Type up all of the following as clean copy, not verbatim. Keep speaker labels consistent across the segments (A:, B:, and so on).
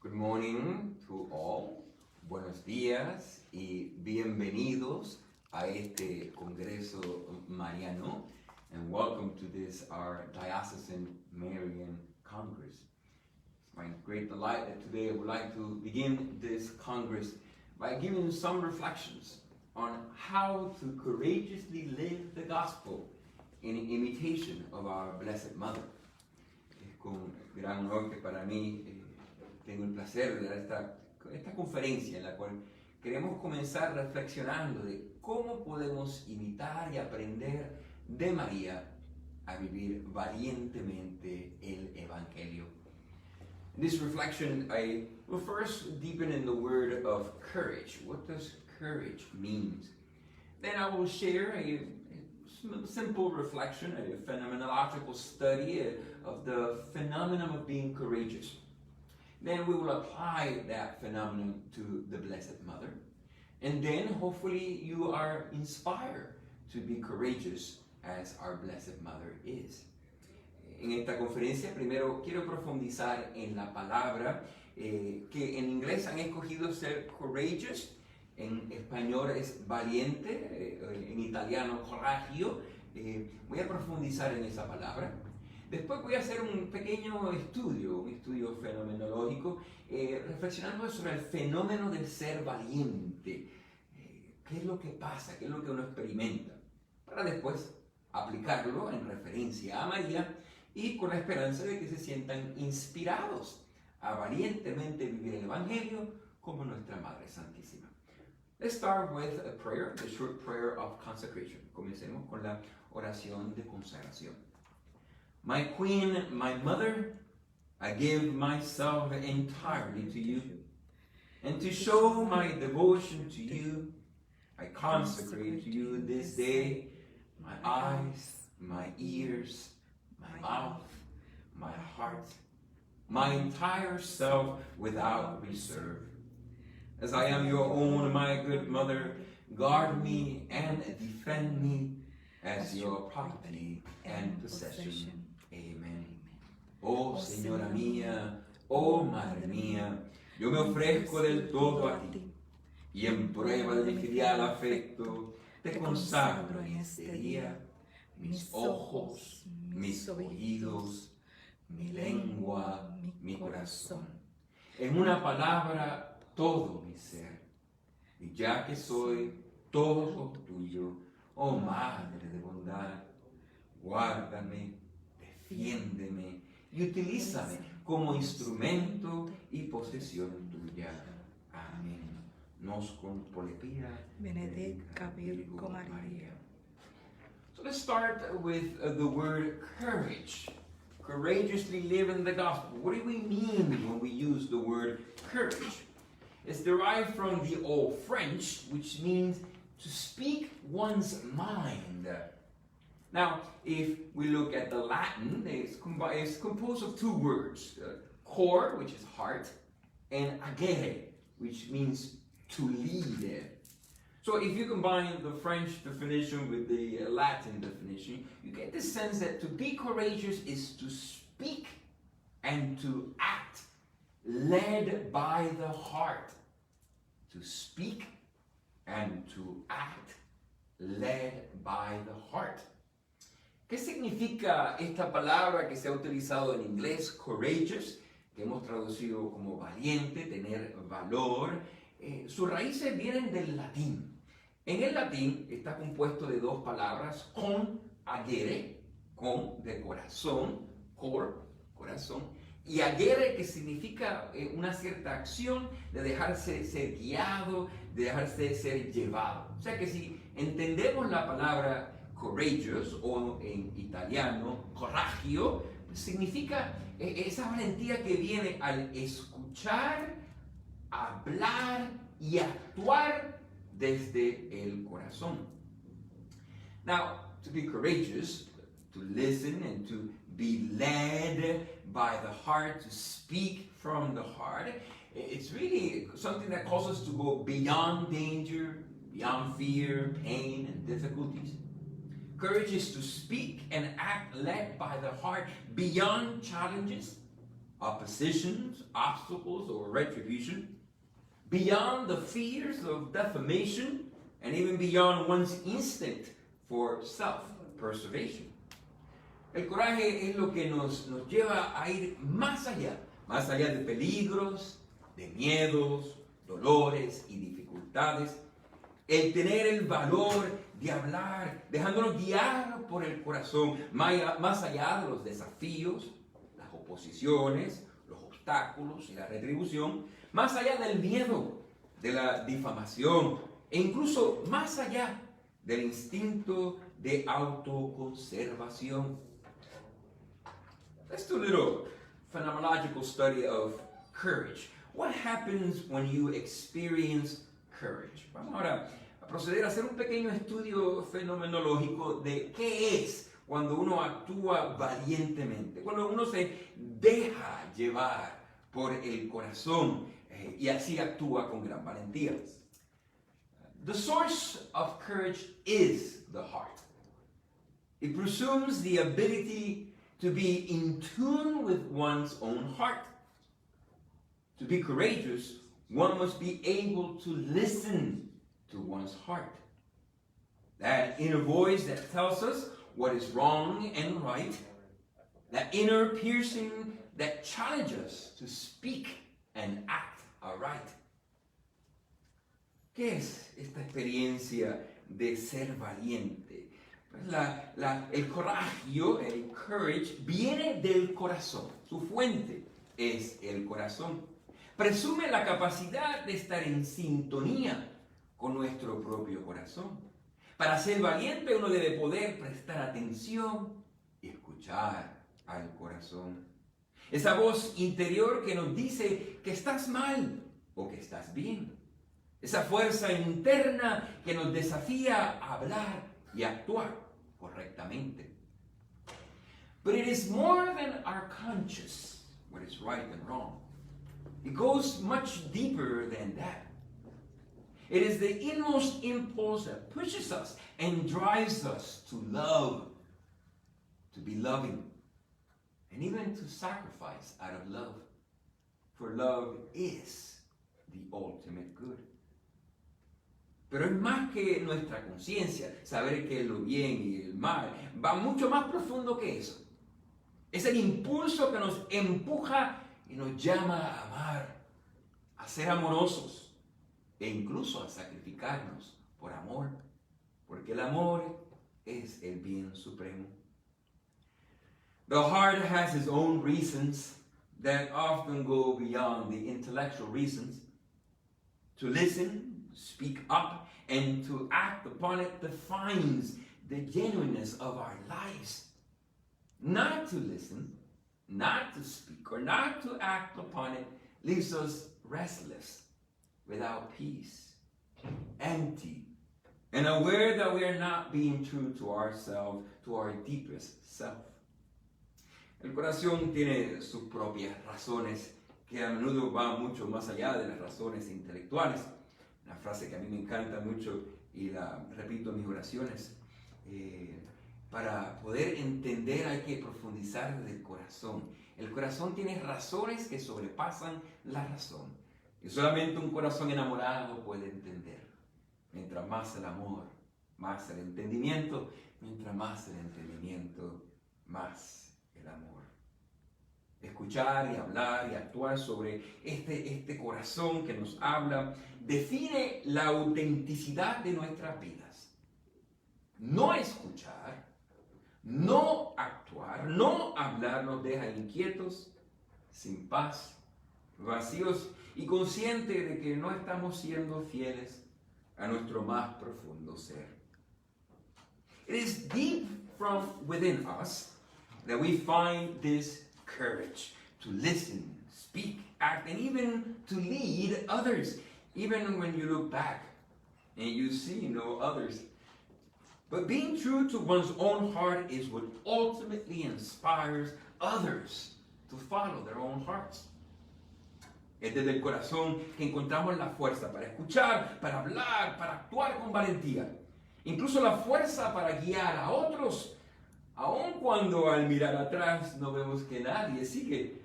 A: Good morning to all. Buenos días y bienvenidos a este Congreso Mariano, and welcome to this, our Diocesan Marian Congress. It's my great delight that today I would like to begin this Congress by giving some reflections on how to courageously live the gospel in imitation of our Blessed Mother. Es con gran honor que para mí tengo el placer de dar esta conferencia en la cual queremos comenzar reflexionando de cómo podemos imitar y aprender de María a vivir valientemente el Evangelio. In this reflection, I will first deepen in the word of courage. What does courage mean? Then I will share a simple reflection, a phenomenological study of the phenomenon of being courageous. Then we will apply that phenomenon to the Blessed Mother. And then hopefully you are inspired to be courageous as our Blessed Mother is. En esta conferencia primero quiero profundizar en la palabra que en inglés han escogido ser courageous, en español es valiente, en italiano coraggio. Voy a profundizar en esa palabra. Después voy a hacer un pequeño estudio, un estudio fenomenológico, reflexionando sobre el fenómeno del ser valiente. ¿Qué es lo que pasa? ¿Qué es lo que uno experimenta? Para después aplicarlo en referencia a María y con la esperanza de que se sientan inspirados a valientemente vivir el Evangelio como nuestra Madre Santísima. Let's start with a prayer, the short prayer of consecration. Comencemos con la oración de consagración. My Queen, my Mother, I give myself entirely to you, and to show my devotion to you, I consecrate to you this day my eyes, my ears, my mouth, my heart, my entire self without reserve. As I am your own, my good Mother, guard me and defend me as your property and possession. Amen. Oh Señora mía, oh Madre mía, yo me ofrezco del todo a ti, y en prueba de mi filial afecto, te consagro en este día mis ojos, mis oídos, mi lengua, mi corazón. En una palabra, todo mi ser. Y ya que soy todo tuyo, oh Madre de bondad, guárdame, defiéndeme y utilízame como instrumento y posesión tuya. Amén. Nos conpolepia
B: Benedicta Virgo Maria.
A: So let's start with the word courage. Courageously live in the gospel. What do we mean when we use the word courage? It's derived from the Old French, which means to speak one's mind. Now, if we look at the Latin, it's composed of two words, cor, which is heart, and agere, which means to lead. So if you combine the French definition with the Latin definition, you get the sense that to be courageous is to speak and to act led by the heart. To speak and to act led by the heart. ¿Qué significa esta palabra que se ha utilizado en inglés, courageous, que hemos traducido como valiente, tener valor? Sus raíces vienen del latín. En el latín está compuesto de dos palabras, con, agere, con, de corazón, cor, corazón, y agere, que significa una cierta acción de dejarse ser guiado, de dejarse ser llevado. O sea que si entendemos la palabra courageous, o en italiano, coraggio, significa esa valentía que viene al escuchar, hablar y actuar desde el corazón. Now, to be courageous, to listen and to be led by the heart, to speak from the heart, it's really something that calls us to go beyond danger, beyond fear, pain, and difficulties. Courage is to speak and act led by the heart beyond challenges, oppositions, obstacles, or retribution, beyond the fears of defamation, and even beyond one's instinct for self-preservation. El coraje es lo que nos lleva a ir más allá de peligros, de miedos, dolores y dificultades. El tener el valor de hablar, dejándonos guiar por el corazón, más allá de los desafíos, las oposiciones, los obstáculos y la retribución, más allá del miedo, de la difamación, e incluso más allá del instinto de autoconservación. Let's do a little phenomenological study of courage. What happens when you experience courage? Vamos ahora a proceder a hacer un pequeño estudio fenomenológico de qué es cuando uno actúa valientemente, cuando uno se deja llevar por el corazón y así actúa con gran valentía. The source of courage is the heart. It presumes the ability to be in tune with one's own heart. To be courageous, one must be able to listen to one's heart. That inner voice that tells us what is wrong and right. That inner piercing that challenges us to speak and act aright. ¿Qué es esta experiencia de ser valiente? Pues el courage, viene del corazón. Su fuente es el corazón. Presume la capacidad de estar en sintonía con nuestro propio corazón. Para ser valiente uno debe poder prestar atención y escuchar al corazón. Esa voz interior que nos dice que estás mal o que estás bien. Esa fuerza interna que nos desafía a hablar y actuar correctamente. But it is more than our conscience, what is right and wrong. It goes much deeper than that. It is the inmost impulse that pushes us and drives us to love, to be loving, and even to sacrifice out of love. For love is the ultimate good. Pero es más que nuestra conciencia, saber que lo bien y el mal va mucho más profundo que eso. Es el impulso que nos empuja y nos llama a amar, a ser amorosos e incluso a sacrificarnos por amor, porque el amor es el bien supremo. The heart has its own reasons that often go beyond the intellectual reasons. To listen, speak up, and to act upon it defines the genuineness of our lives. Not to listen, not to speak, or not to act upon it leaves us restless, without peace, empty, and aware that we are not being true to ourselves, to our deepest self. El corazón tiene sus propias razones que a menudo van mucho más allá de las razones intelectuales. Una frase que a mí me encanta mucho y la repito en mis oraciones. Para poder entender hay que profundizar desde el corazón. El corazón tiene razones que sobrepasan la razón. Y solamente un corazón enamorado puede entender. Mientras más el amor, más el entendimiento. Mientras más el entendimiento, más el amor. Escuchar y hablar y actuar sobre este corazón que nos habla define la autenticidad de nuestras vidas. No escuchar, no actuar, no hablar nos deja inquietos, sin paz, vacíos y conscientes de que no estamos siendo fieles a nuestro más profundo ser. It is deep from within us that we find this courage to listen, speak, act, and even to lead others, even when you look back and you see no others. But being true to one's own heart is what ultimately inspires others to follow their own hearts. Es desde el corazón que encontramos la fuerza para escuchar, para hablar, para actuar con valentía. Incluso la fuerza para guiar a otros, aun cuando al mirar atrás no vemos que nadie sigue.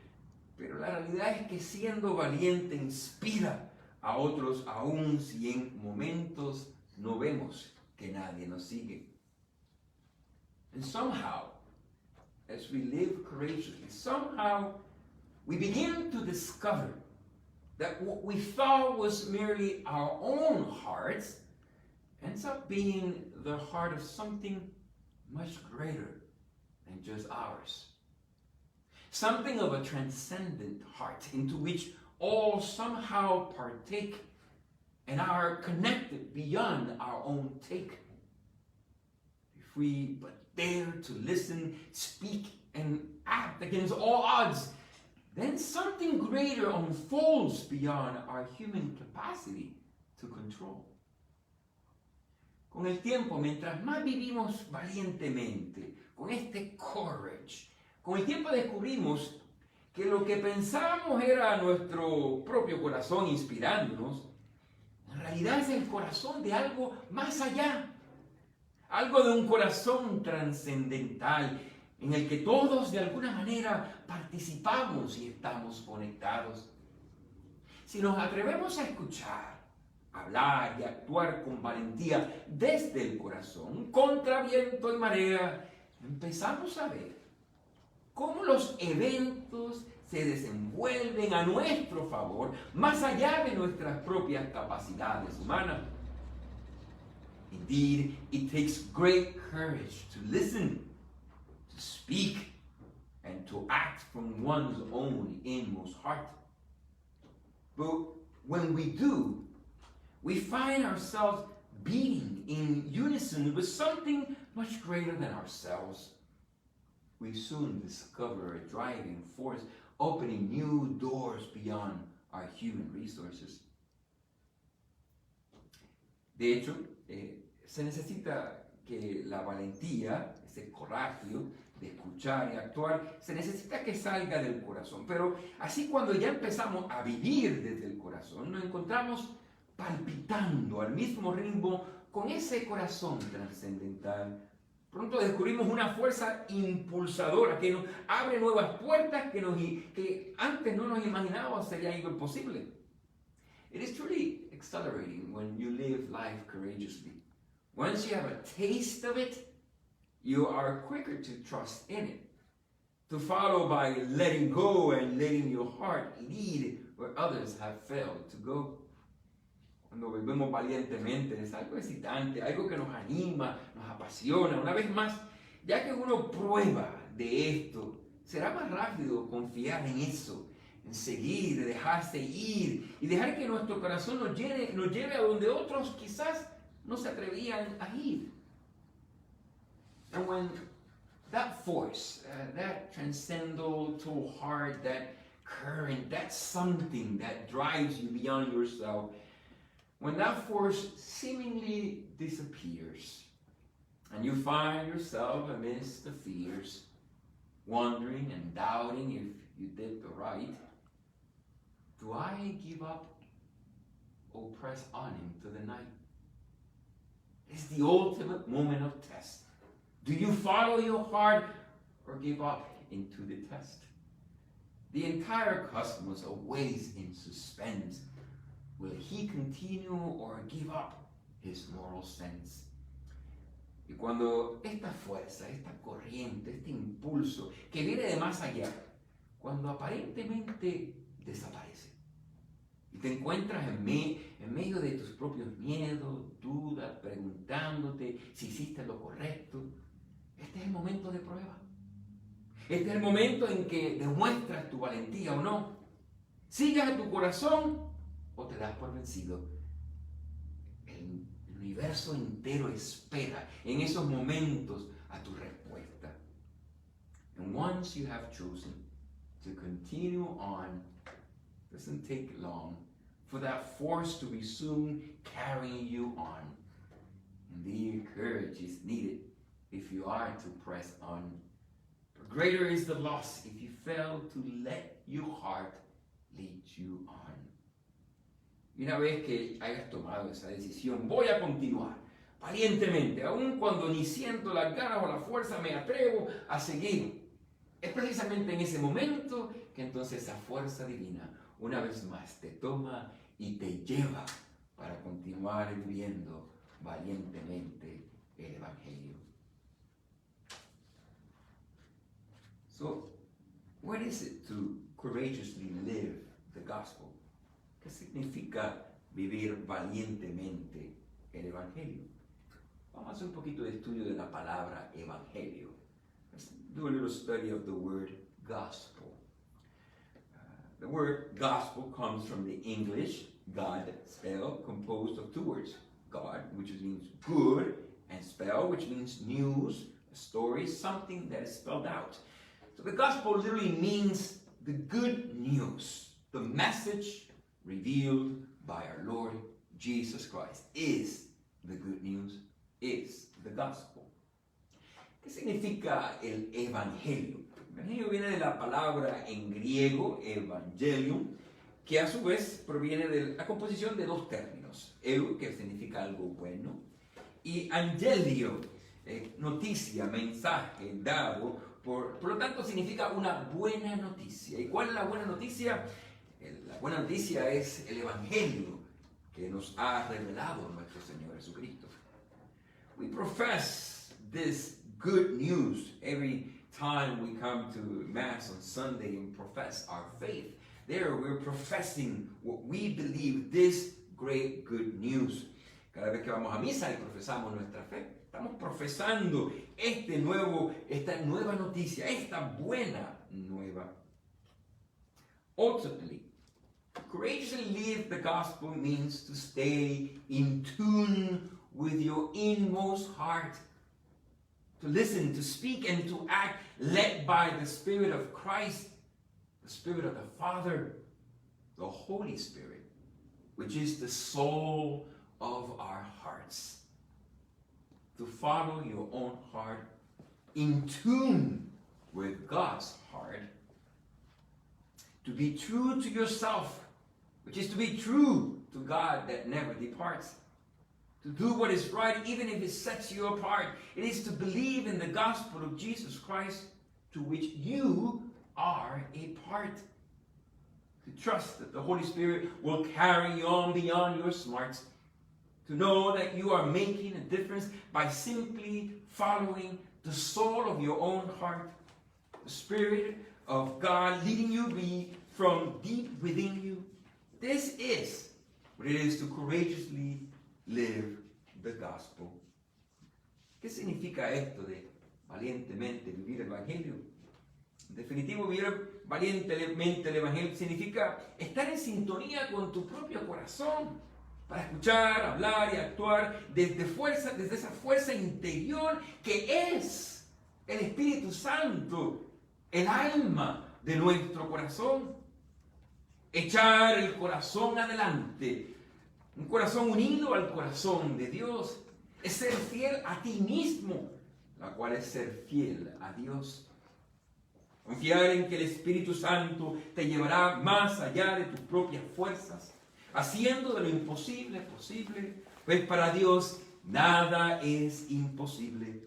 A: Pero la realidad es que siendo valiente inspira a otros aun si en momentos no vemos que nadie nos sigue. And somehow, as we live courageously, somehow we begin to discover that what we thought was merely our own hearts ends up being the heart of something much greater than just ours. Something of a transcendent heart into which all somehow partake and are connected beyond our own take. If we but dare to listen, speak, and act against all odds, then something greater unfolds beyond our human capacity to control. Con el tiempo, mientras más vivimos valientemente, con este courage, con el tiempo descubrimos que lo que pensábamos era nuestro propio corazón inspirándonos, en realidad es el corazón de algo más allá, algo de un corazón trascendental en el que todos de alguna manera participamos y estamos conectados. Si nos atrevemos a escuchar, hablar y actuar con valentía desde el corazón, contra viento y marea, empezamos a ver cómo los eventos se desenvuelven a nuestro favor, más allá de nuestras propias capacidades humanas. Indeed, it takes great courage to listen, to speak, and to act from one's own inmost heart. But when we do, we find ourselves beating in unison with something much greater than ourselves. We soon discover a driving force opening new doors beyond our human resources. De hecho, se necesita que la valentía, ese coraje de escuchar y actuar, se necesita que salga del corazón. Pero así cuando ya empezamos a vivir desde el corazón, nos encontramos palpitando al mismo ritmo con ese corazón trascendental. Pronto descubrimos una fuerza impulsadora que nos abre nuevas puertas que antes no nos imaginábamos sería algo posible. It is truly exhilarating when you live life courageously. Once you have a taste of it, you are quicker to trust in it, to follow by letting go and letting your heart lead where others have failed to go. Cuando vivimos valientemente es algo excitante, algo que nos anima, nos apasiona. Una vez más, ya que uno prueba de esto, será más rápido confiar en eso, en seguir, dejarse ir y dejar que nuestro corazón nos lleve a donde otros quizás no se atrevían a ir. And when that force, that transcendental heart, that current, that something that drives you beyond yourself, when that force seemingly disappears and you find yourself amidst the fears, wondering and doubting if you did the right, do I give up or press on into the night? It's the ultimate moment of test. Do you follow your heart or give up into the test? The entire cosmos awaits in suspense. Will he continue or give up his moral sense? Y cuando esta fuerza, esta corriente, este impulso que viene de más allá, cuando aparentemente desaparece y te encuentras en medio de tus propios miedos, dudas, preguntándote si hiciste lo correcto, este es el momento de prueba. Este es el momento en que demuestras tu valentía o no. Sigas a tu corazón o te das por vencido. El universo entero espera en esos momentos a tu respuesta. And once you have chosen to continue on, it doesn't take long for that force to resume carrying you on. Indeed, courage is needed if you are to press on. But greater is the loss if you fail to let your heart lead you on. Y una vez que hayas tomado esa decisión, voy a continuar valientemente, aun cuando ni siento las ganas o la fuerza, me atrevo a seguir. Es precisamente en ese momento que entonces esa fuerza divina una vez más te toma y te lleva para continuar viviendo valientemente el Evangelio. So, what is it to courageously live the gospel? ¿Qué significa vivir valientemente el Evangelio? Vamos a hacer un poquito de estudio de la palabra Evangelio. Let's do a little study of the word gospel. The word gospel comes from the English God spell, composed of two words. God, which means good, and spell, which means news, a story, something that is spelled out. So the gospel literally means the good news, the message revealed by our Lord Jesus Christ is the good news, is the gospel. ¿Qué significa el evangelio? El evangelio viene de la palabra en griego, evangelium, que a su vez proviene de la composición de dos términos. Eu, que significa algo bueno, y angelio, noticia, mensaje dado, por lo tanto significa una buena noticia. ¿Y cuál es la buena noticia? La buena noticia es el evangelio que nos ha revelado nuestro Señor Jesucristo. We profess this good news every time we come to Mass on Sunday and profess our faith. There we're professing what we believe, this great good news. Cada vez que vamos a misa y profesamos nuestra fe, estamos profesando esta nueva noticia, esta buena nueva. Ultimately, to courageously live the gospel means to stay in tune with your inmost heart, to listen, to speak, and to act led by the Spirit of Christ, the Spirit of the Father, the Holy Spirit, which is the soul of our hearts. To follow your own heart in tune with God's heart, to be true to yourself, which is to be true to God that never departs. To do what is right, even if it sets you apart. It is to believe in the gospel of Jesus Christ, to which you are a part. To trust that the Holy Spirit will carry you on beyond your smarts. To know that you are making a difference by simply following the soul of your own heart. The Spirit of God leading you from deep within you. This is what it is to courageously live the gospel. ¿Qué significa esto de valientemente vivir el evangelio? En definitivo, vivir valientemente el evangelio significa estar en sintonía con tu propio corazón para escuchar, hablar y actuar desde esa fuerza interior que es el Espíritu Santo, el alma de nuestro corazón. Echar el corazón adelante. Un corazón unido al corazón de Dios es ser fiel a ti mismo, la cual es ser fiel a Dios. Confiar en que el Espíritu Santo te llevará más allá de tus propias fuerzas, haciendo de lo imposible posible, pues para Dios nada es imposible.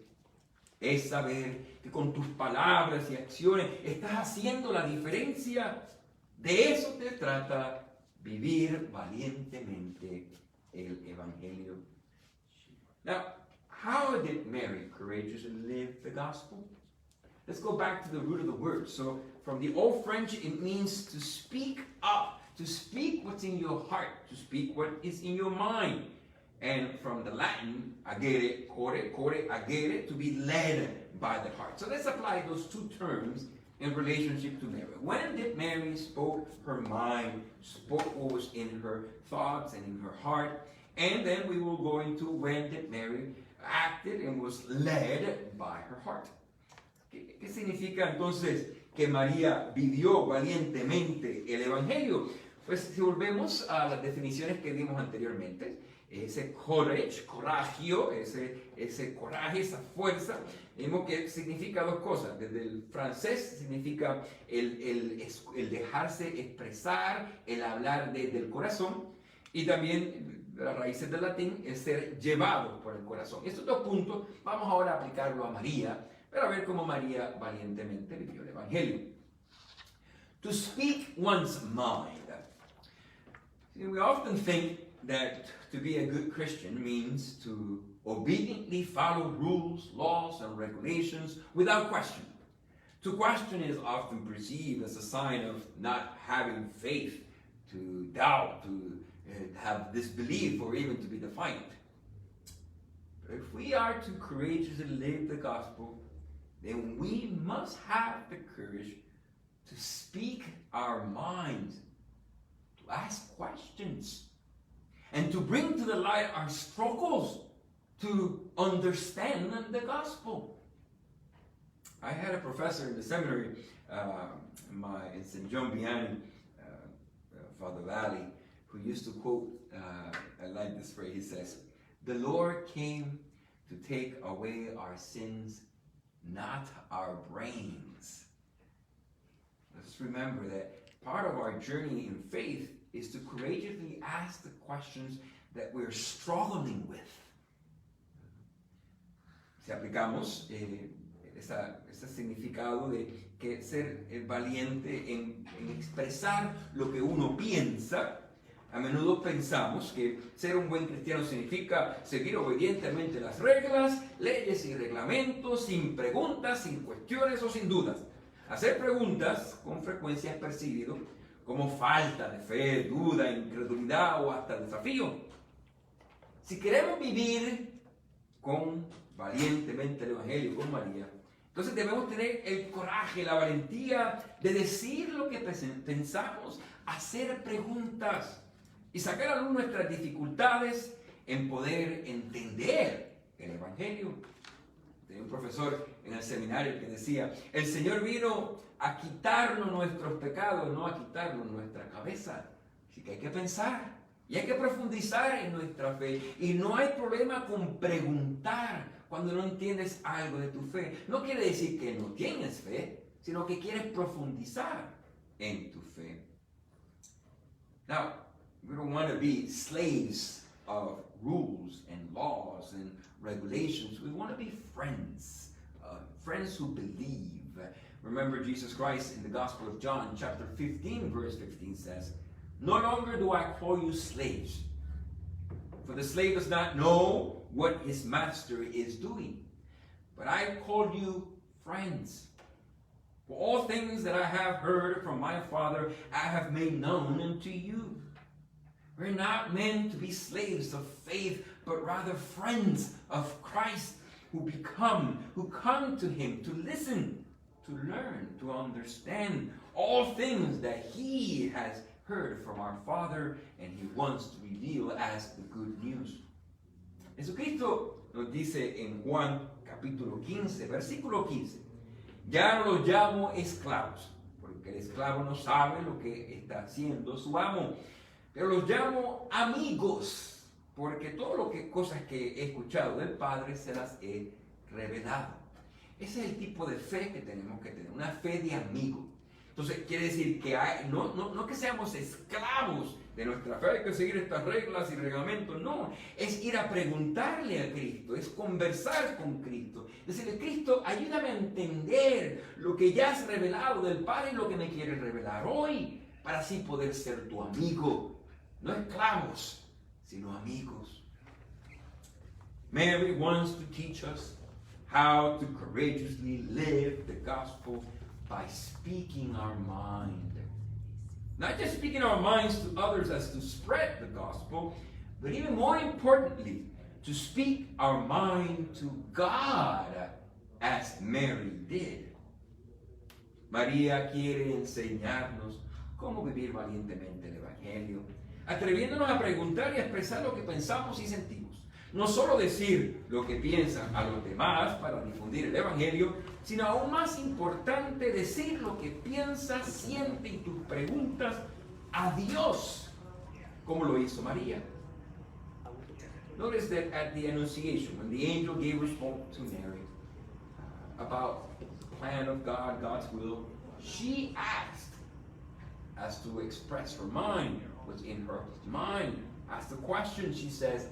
A: Es saber que con tus palabras y acciones estás haciendo la diferencia. De eso te trata vivir valientemente el Evangelio. Now, how did Mary courageously live the gospel? Let's go back to the root of the word. So, from the Old French, it means to speak up, to speak what's in your heart, to speak what is in your mind. And from the Latin, agere, core, agere, to be led by the heart. So let's apply those two terms in relationship to Mary. When did Mary spoke her mind, spoke what was in her thoughts and in her heart? And then we will go into when did Mary acted and was led by her heart. ¿Qué significa entonces que María vivió valientemente el Evangelio? Pues si volvemos a las definiciones que dimos anteriormente, ese courage, coragio, ese coraje, esa fuerza, vemos que significa dos cosas. Desde el francés significa el dejarse expresar, el hablar desde el corazón, y también las raíces del latín es ser llevado por el corazón. Estos dos puntos vamos ahora a aplicarlo a María Pero a ver cómo María valientemente vivió el Evangelio. To speak one's mind. See, we often think that to be a good Christian means to obediently follow rules, laws, and regulations without question. To question is often perceived as a sign of not having faith, to doubt, to have disbelief, or even to be defiant. But if we are to courageously live the gospel, then we must have the courage to speak our minds, to ask questions, and to bring to the light our struggles to understand the gospel. I had a professor in the seminary, in St. John Vianney, Father Valley, who used to quote, I like this phrase, he says, "The Lord came to take away our sins, not our brains." Let's remember that part of our journey in faith is to courageously ask the questions that we're struggling with. Si aplicamos ese significado de que ser valiente en expresar lo que uno piensa, a menudo pensamos que ser un buen cristiano significa seguir obedientemente las reglas, leyes y reglamentos, sin preguntas, sin cuestiones o sin dudas. Hacer preguntas con frecuencia es percibido como falta de fe, duda, incredulidad o hasta desafío. Si queremos vivir valientemente el Evangelio con María, entonces debemos tener el coraje, la valentía de decir lo que pensamos, hacer preguntas y sacar a luz nuestras dificultades en poder entender el Evangelio. Tenía un profesor en el seminario que decía, el Señor vino a quitarnos nuestros pecados, no a quitarnos nuestra cabeza. Así que hay que pensar y hay que profundizar en nuestra fe. Y no hay problema con preguntar cuando no entiendes algo de tu fe. No quiere decir que no tienes fe, sino que quieres profundizar en tu fe. Now, we don't want to be slaves of rules and laws and regulations. We want to be friends, friends who believe. Remember, Jesus Christ in the Gospel of John, chapter 15, verse 15 says, "No longer do I call you slaves, for the slave does not know what his master is doing, but I call you friends. For all things that I have heard from my Father, I have made known unto you." We're not meant to be slaves of faith, but rather friends of Christ who come to him to listen, to learn, to understand all things that he has heard from our Father and he wants to reveal as the good news. Jesucristo nos dice en Juan capítulo 15, versículo 15, "Ya no los llamo esclavos, porque el esclavo no sabe lo que está haciendo su amo, pero los llamo amigos, porque cosas que he escuchado del Padre se las he revelado." Ese es el tipo de fe que tenemos que tener, una fe de amigo. Entonces quiere decir que no que seamos esclavos de nuestra fe, hay que seguir estas reglas y reglamentos, no, es ir a preguntarle a Cristo, es conversar con Cristo, decirle, Cristo, ayúdame a entender lo que ya has revelado del Padre y lo que me quieres revelar hoy, para así poder ser tu amigo, no esclavos, sino amigos. Mary wants to teach us how to courageously live the gospel by speaking our mind. Not just speaking our minds to others as to spread the gospel, but even more importantly, to speak our mind to God as Mary did. María quiere enseñarnos cómo vivir valientemente el Evangelio, atreviéndonos a preguntar y a expresar lo que pensamos y sentimos. No solo decir lo que piensan a los demás para difundir el Evangelio, sino aún más importante, decir lo que piensas, sientes y tus preguntas a Dios, como lo hizo María. Notice that at the Annunciation, when the angel Gabriel spoke to Mary about the plan of God, God's will, she asked as to express her mind, what's in her mind. Asked the question, she says,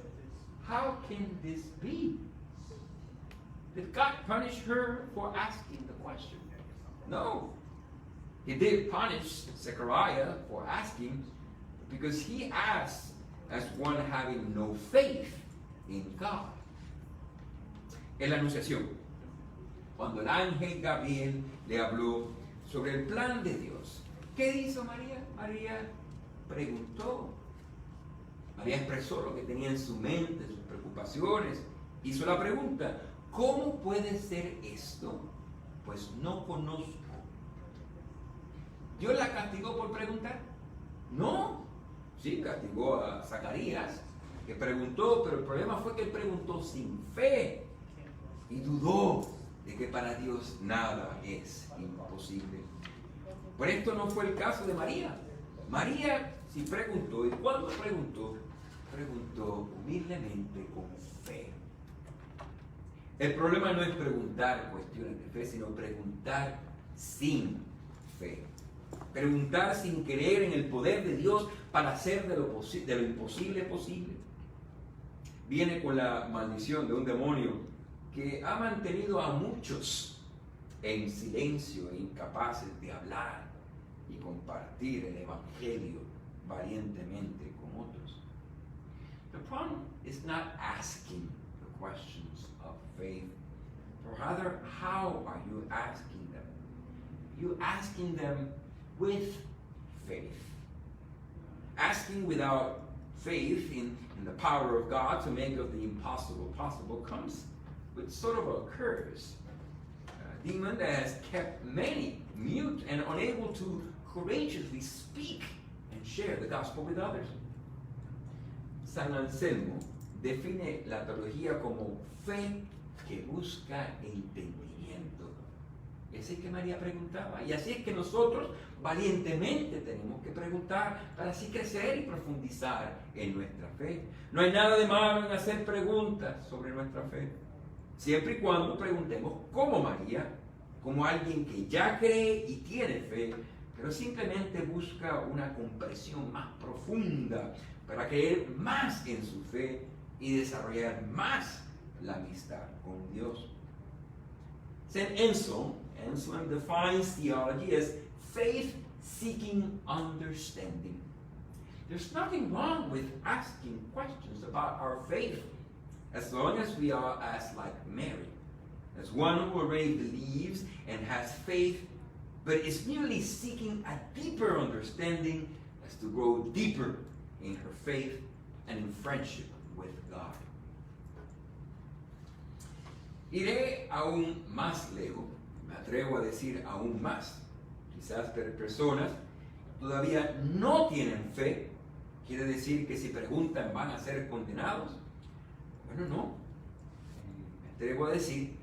A: "How can this be?" Did God punish her for asking the question? No. He did punish Zechariah for asking because he asked as one having no faith in God. En la Anunciación, cuando el ángel Gabriel le habló sobre el plan de Dios, ¿qué hizo María? María preguntó. María expresó lo que tenía en su mente, sus preocupaciones. Hizo la pregunta, ¿cómo puede ser esto? Pues no conozco. ¿Dios la castigó por preguntar? No. Sí, castigó a Zacarías, que preguntó, pero el problema fue que él preguntó sin fe y dudó de que para Dios nada es imposible. Por esto no fue el caso de María. María sí preguntó, y cuando preguntó humildemente con fe. El problema no es preguntar cuestiones de fe, sino preguntar sin fe. Preguntar sin creer en el poder de Dios para hacer de lo imposible posible. Viene con la maldición de un demonio que ha mantenido a muchos en silencio e incapaces de hablar y compartir el Evangelio valientemente con otros. The problem is not asking the questions of faith, but rather how are you asking them? You asking them with faith. Asking without faith in the power of God to make of the impossible possible comes with sort of a curse. A demon that has kept many mute and unable to courageously speak and share the gospel with others. San Anselmo define la teología como fe que busca entendimiento. Y así es que María preguntaba, y así es que nosotros valientemente tenemos que preguntar para así crecer y profundizar en nuestra fe. No hay nada de malo en hacer preguntas sobre nuestra fe, siempre y cuando preguntemos como María, como alguien que ya cree y tiene fe, pero simplemente busca una comprensión más profunda para creer más en su fe y desarrollar más la amistad con Dios. Saint Anselm defines theology as faith seeking understanding. There's nothing wrong with asking questions about our faith as long as we are as like Mary, as one who already believes and has faith, but is merely seeking a deeper understanding as to grow deeper in her faith and in friendship with God. Iré aún más lejos, me atrevo a decir aún más. Quizás personas todavía no tienen fe, quiere decir que si preguntan van a ser condenados. Bueno, no. Me atrevo a decir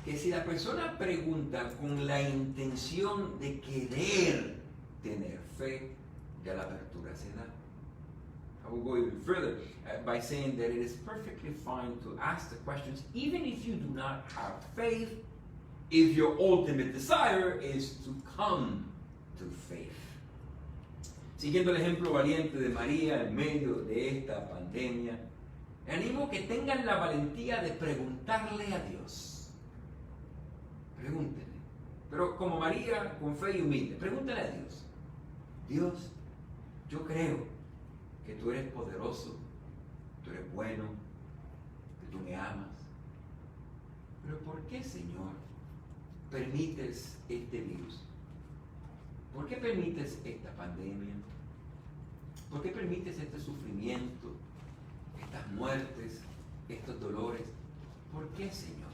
A: que si la persona pregunta con la intención de querer tener fe, ya la apertura se da. I will go even further by saying that it is perfectly fine to ask the questions even if you do not have faith, if your ultimate desire is to come to faith. Siguiendo el ejemplo valiente de María en medio de esta pandemia, le animo que tengan la valentía de preguntarle a Dios. Pregúntenle, pero como María, con fe y humilde, pregúntale a Dios. Dios, yo creo que tú eres poderoso, tú eres bueno, que tú me amas. Pero ¿por qué, Señor, permites este virus? ¿Por qué permites esta pandemia? ¿Por qué permites este sufrimiento, estas muertes, estos dolores? ¿Por qué, Señor?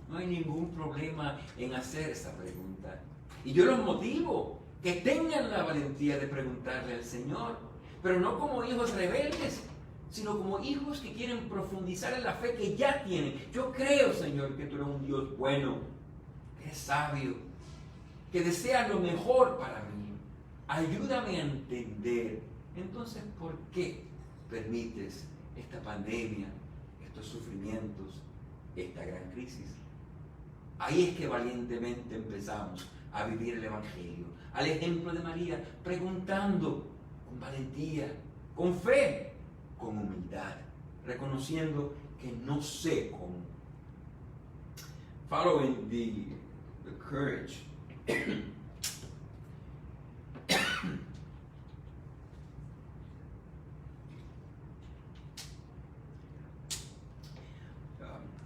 A: No hay ningún problema en hacer esa pregunta. Y yo los motivo que tengan la valentía de preguntarle al Señor, pero no como hijos rebeldes, sino como hijos que quieren profundizar en la fe que ya tienen. Yo creo, Señor, que tú eres un Dios bueno, que es sabio, que desea lo mejor para mí. Ayúdame a entender. Entonces, ¿por qué permites esta pandemia, estos sufrimientos, esta gran crisis? Ahí es que valientemente empezamos a vivir el Evangelio, al ejemplo de María, preguntando con valentía, con fe, con humildad, reconociendo que no sé cómo, following the courage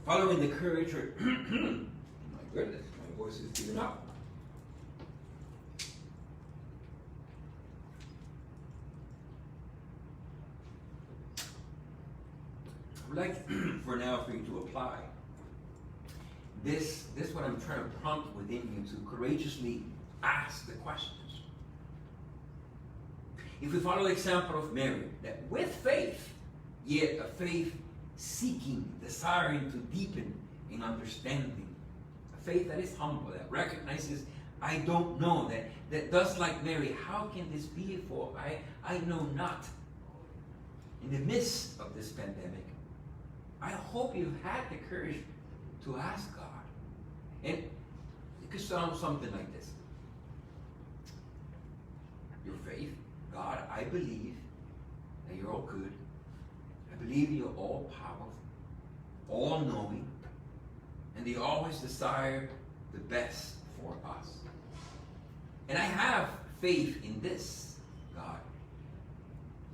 A: following the courage, my goodness, my voice is giving up. I would like for now for you to apply this what I'm trying to prompt within you to courageously ask the questions. If we follow the example of Mary, that with faith, yet a faith seeking, desiring to deepen in understanding, a faith that is humble, that recognizes, I don't know, that does like Mary, how can this be, for I know not. In the midst of this pandemic, I hope you've had the courage to ask God. And it could sound something like this. Your faith, God, I believe that you're all good. I believe you're all powerful, all knowing, and you always desire the best for us. And I have faith in this, God.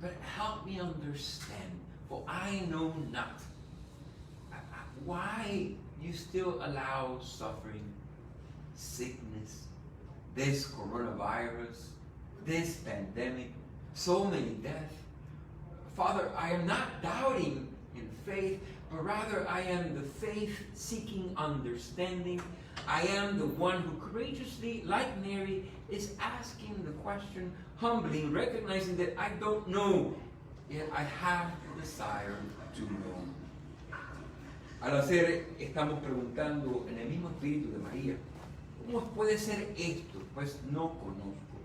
A: But help me understand, for I know not why you still allow suffering, sickness, this coronavirus, this pandemic, so many deaths. Father, I am not doubting in faith, but rather I am the faith-seeking understanding. I am the one who courageously, like Mary, is asking the question, humbly, recognizing that I don't know, yet I have the desire to know. Al hacer, estamos preguntando en el mismo espíritu de María, ¿cómo puede ser esto? Pues no conozco.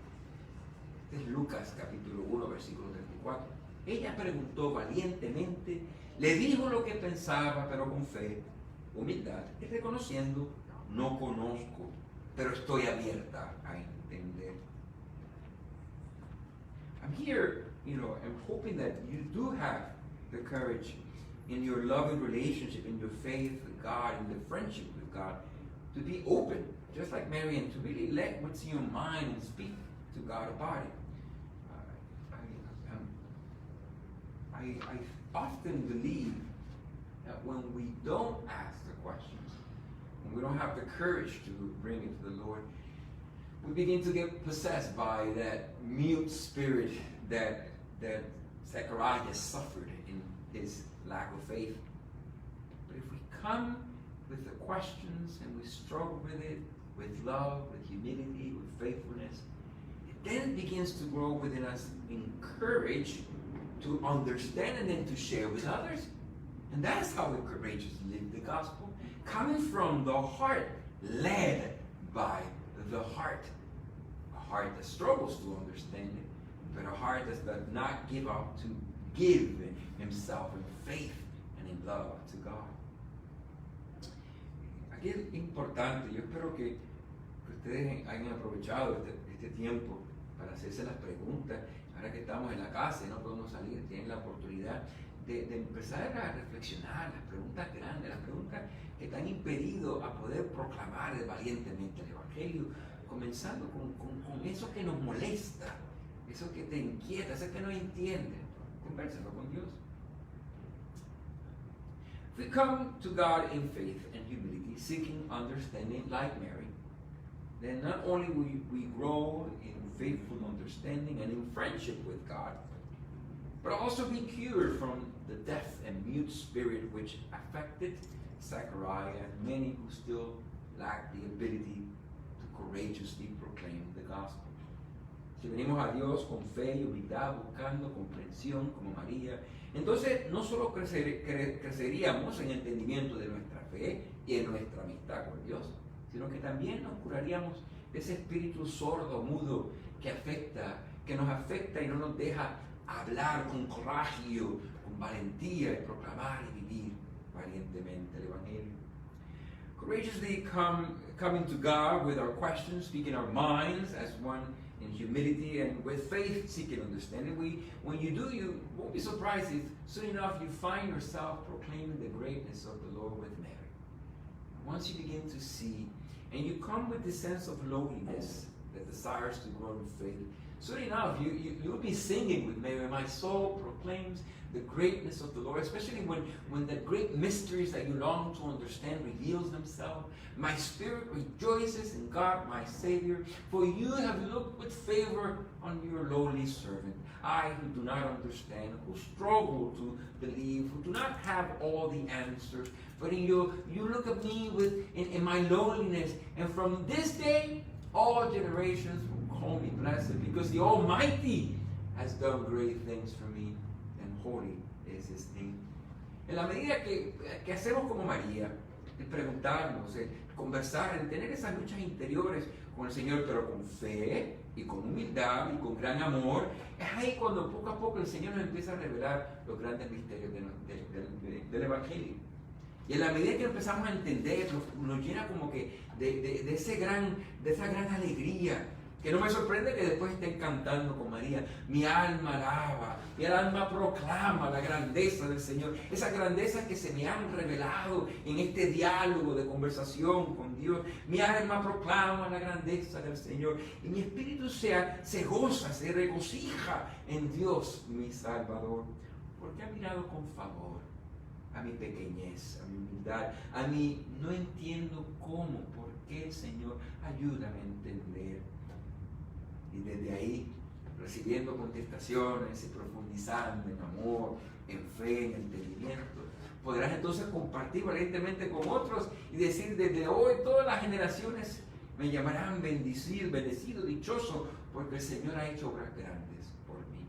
A: Este es Lucas capítulo 1, versículo 34. Ella preguntó valientemente, le dijo lo que pensaba, pero con fe, humildad, y reconociendo, no conozco, pero estoy abierta a entender. I'm here, I'm hoping that you do have the courage in your loving relationship, in your faith with God, in the friendship with God, to be open, just like Mary, and to really let what's in your mind and speak to God about it. I often believe that when we don't ask the questions, when we don't have the courage to bring it to the Lord, we begin to get possessed by that mute spirit that Zechariah suffered in his lack of faith. But if we come with the questions and we struggle with it, with love, with humility, with faithfulness, it then begins to grow within us in courage to understand and then to share with others. And that's how we courageously live the gospel, coming from the heart, led by the heart. A heart that struggles to understand it, but a heart that does not give up to give himself in faith and in love to God. Aquí es importante, yo espero que ustedes hayan aprovechado este tiempo para hacerse las preguntas. Ahora que estamos en la casa y no podemos salir, tienen la oportunidad de empezar a reflexionar las preguntas grandes, las preguntas que te han impedido a poder proclamar valientemente el Evangelio, comenzando con eso que nos molesta, eso que te inquieta, eso que no entiendes. Convérsalo con Dios. If we come to God in faith and humility, seeking understanding like Mary, then not only will we grow in faithful understanding and in friendship with God, but also be cured from the deaf and mute spirit which affected Zechariah and many who still lack the ability to courageously proclaim the gospel. Si venimos a Dios con fe y humildad, buscando comprensión como María, entonces no solo creceríamos en entendimiento de nuestra fe y en nuestra amistad con Dios, sino que también nos curaríamos de ese espíritu sordo, mudo, que nos afecta y no nos deja hablar con coraje, con valentía y proclamar y vivir valientemente el Evangelio. Courageously coming to God with our questions, speaking our minds as one in humility and with faith, seeking understanding. When you do, you won't be surprised if soon enough you find yourself proclaiming the greatness of the Lord with Mary. once you begin to see, and you come with this sense of lowliness that desires to grow in faith, soon enough, you'll be singing with Mary, my soul proclaims the greatness of the Lord, especially when the great mysteries that you long to understand reveals themselves. My spirit rejoices in God, my Savior, for you have looked with favor on your lowly servant. I, who do not understand, who struggle to believe, who do not have all the answers, but in you look at me in my lowliness, and from this day, all generations will call me blessed, because the Almighty has done great things for me, and holy is His name. En la medida que hacemos como María, en preguntarnos, en conversar, en tener esas luchas interiores con el Señor, pero con fe y con humildad y con gran amor, es ahí cuando poco a poco el Señor nos empieza a revelar los grandes misterios del Evangelio. Y en la medida que empezamos a entender, nos llena como que de esa gran alegría, que no me sorprende que después estén cantando con María, mi alma alaba, mi alma proclama la grandeza del Señor, esas grandezas que se me han revelado en este diálogo de conversación con Dios. Mi alma proclama la grandeza del Señor, y mi espíritu se goza, se regocija en Dios mi Salvador, porque ha mirado con favor a mi pequeñez, a mi humildad, a mi no entiendo cómo, por qué, Señor, ayúdame a entender. Y desde ahí, recibiendo contestaciones y profundizando en amor, en fe, en entendimiento, podrás entonces compartir valientemente con otros y decir, desde hoy todas las generaciones me llamarán bendecido, dichoso, porque el Señor ha hecho obras grandes por mí.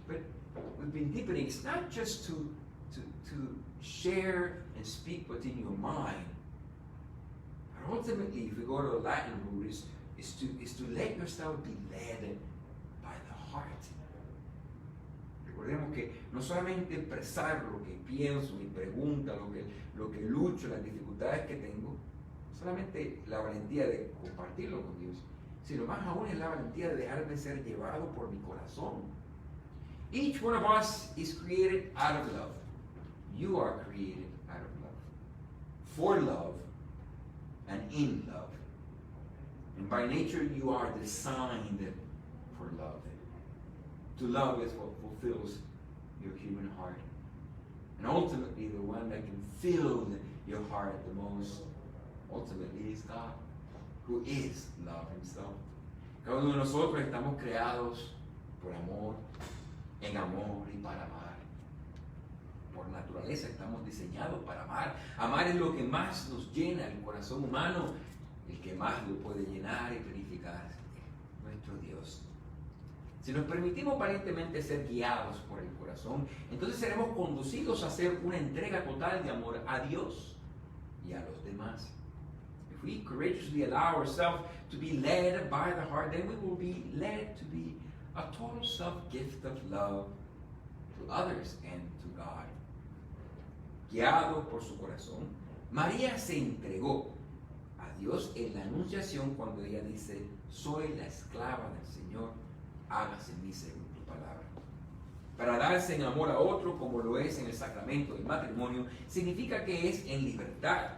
A: But we've been deepening. It's not just to share and speak what's in your mind, but ultimately, if we go to the Latin root, is to let yourself be led by the heart. Recordemos que no solamente expresar lo que pienso, mi pregunta, lo que lucho, las dificultades que tengo, solamente la valentía de compartirlo con Dios, sino más aún es la valentía de dejarme ser llevado por mi corazón. Each one of us is created out of love. You are created out of love, for love, and in love. And by nature, you are designed for love. To love is what fulfills your human heart. And ultimately, the one that can fill your heart the most, ultimately, is God, who is love Himself. Cada uno de nosotros estamos creados por amor, en amor y para amar. Por naturaleza estamos diseñados para amar. Amar es lo que más nos llena el corazón humano. El que más lo puede llenar y purificar, nuestro Dios. Si nos permitimos valientemente ser guiados por el corazón, entonces seremos conducidos a hacer una entrega total de amor a Dios y a los demás. If we courageously allow ourselves to be led by the heart, then we will be led to be a total self-gift of love to others and to God. Guiado por su corazón, María se entregó Dios en la anunciación cuando ella dice, soy la esclava del Señor, hágase en mí según tu palabra. Para darse en amor a otro como lo es en el sacramento del matrimonio, significa que es en libertad.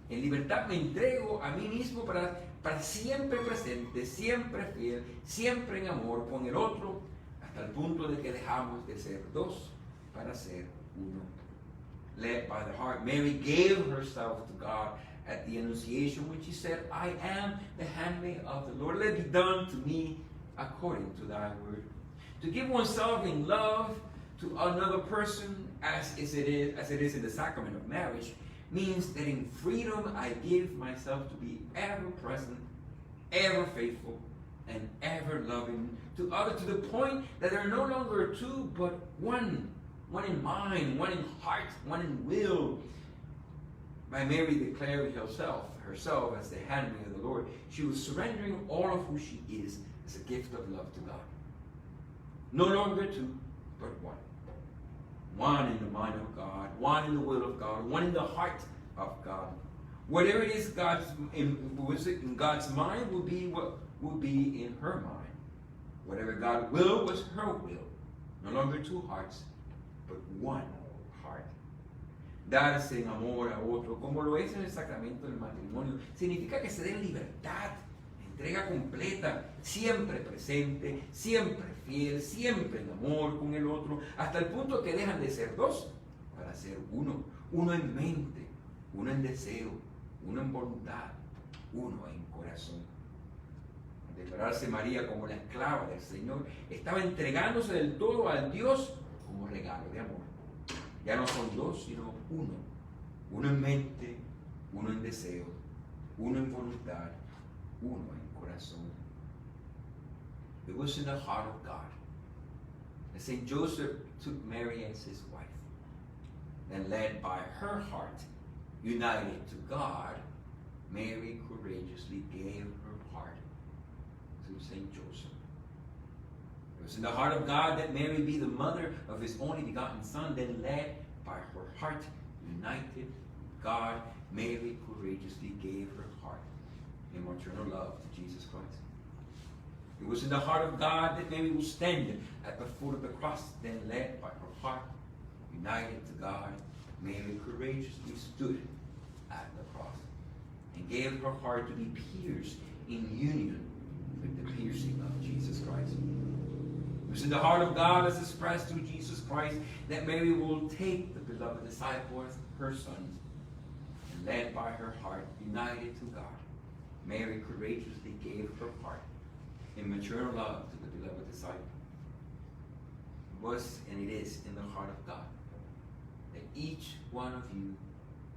A: En libertad me entrego a mí mismo para siempre presente, siempre fiel, siempre en amor con el otro, hasta el punto de que dejamos de ser dos para ser uno. Led by the heart, Mary gave herself to God at the Annunciation, when she said, I am the handmaid of the Lord. Let it be done to me according to thy word. To give oneself in love to another person, as it is in the sacrament of marriage, means that in freedom I give myself to be ever present, ever faithful, and ever loving to others, to the point that there are no longer two, but one in mind, one in heart, one in will. By Mary declaring herself as the handmaid of the Lord, she was surrendering all of who she is as a gift of love to God. No longer two, but one. One in the mind of God, one in the will of God, one in the heart of God. Whatever it is in God's mind will be what will be in her mind. Whatever God will was her will. No longer two hearts, but one heart. darse en amor a otro, como lo es en el sacramento del matrimonio, significa que se den libertad, entrega completa, siempre presente, siempre fiel, siempre en amor con el otro, hasta el punto que dejan de ser dos para ser uno, uno en mente, uno en deseo, uno en voluntad, uno en corazón. Al declararse María como la esclava del Señor, estaba entregándose del todo al Dios como regalo de amor. Ya no son dos, sino uno. Uno en mente, uno en deseo, uno en voluntad, uno en corazón. It was in the heart of God that Saint Joseph took Mary as his wife, and led by her heart, united to God, Mary courageously gave her heart to Saint Joseph. It was in the heart of God that Mary be the mother of his only begotten Son, then led by her heart, united to God, Mary courageously gave her heart in maternal love to Jesus Christ. It was in the heart of God that Mary would stand at the foot of the cross, then led by her heart, united to God, Mary courageously stood at the cross and gave her heart to be pierced in union with the piercing of Jesus Christ. It was in the heart of God, as expressed through Jesus Christ, that Mary will take the beloved disciples, her sons, and led by her heart, united to God, Mary courageously gave her heart in maternal love to the beloved disciple. It was and it is in the heart of God that each one of you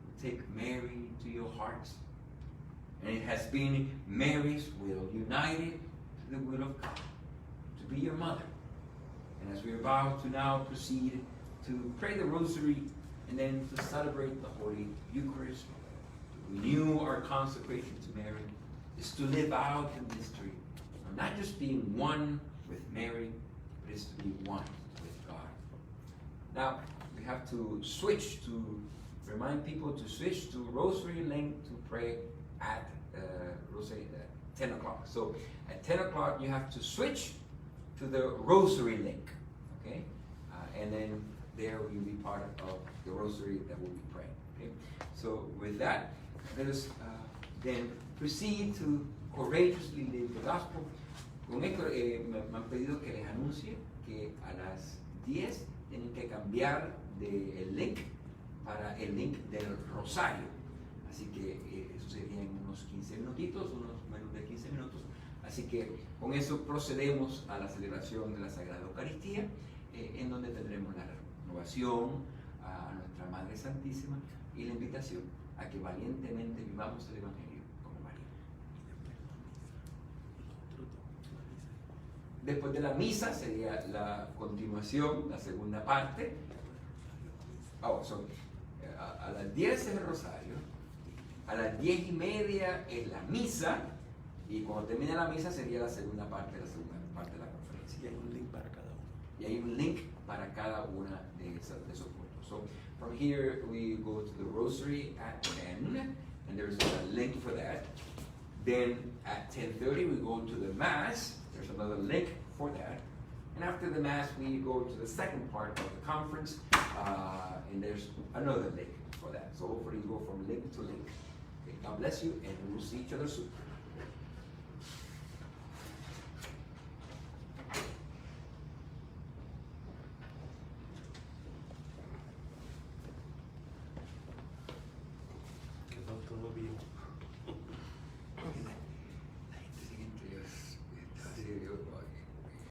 A: will take Mary to your hearts. And it has been Mary's will, united to the will of God, to be your mother. And as we are about to now proceed to pray the rosary and then to celebrate the Holy Eucharist, to renew our consecration to Mary, is to live out the mystery of not just being one with Mary, but is to be one with God. Now, we have to switch to remind people to switch to Rosary link to pray at 10 o'clock. So at 10 o'clock, you have to switch to the Rosary link, okay? And then there you'll be part of the Rosary that we'll be praying, okay? So with that, let us then proceed to courageously live the gospel. Con esto me han pedido que les anuncie que a las 10 tienen que cambiar el link para el link del rosario. Así que eso sería en unos 15 minutitos, unos menos de 15 minutos. Así que con eso procedemos a la celebración de la Sagrada Eucaristía, en donde tendremos la renovación a nuestra Madre Santísima y la invitación a que valientemente vivamos el Evangelio como María. Después de la misa sería la continuación, la segunda parte. A las 10 es el rosario, a las 10:30 es la misa, y cuando termine la misa sería la segunda parte de la conferencia.
C: Y hay un link para cada uno.
A: Y hay un link para cada una de esos puntos. So from here we go to the rosary at 10, and there's a link for that. Then at 10:30 we go to the Mass. There's another link for that. And after the Mass we go to the second part of the conference, and there's another link for that. So hopefully you go from link to link. Okay, God bless you, and we will see each other soon.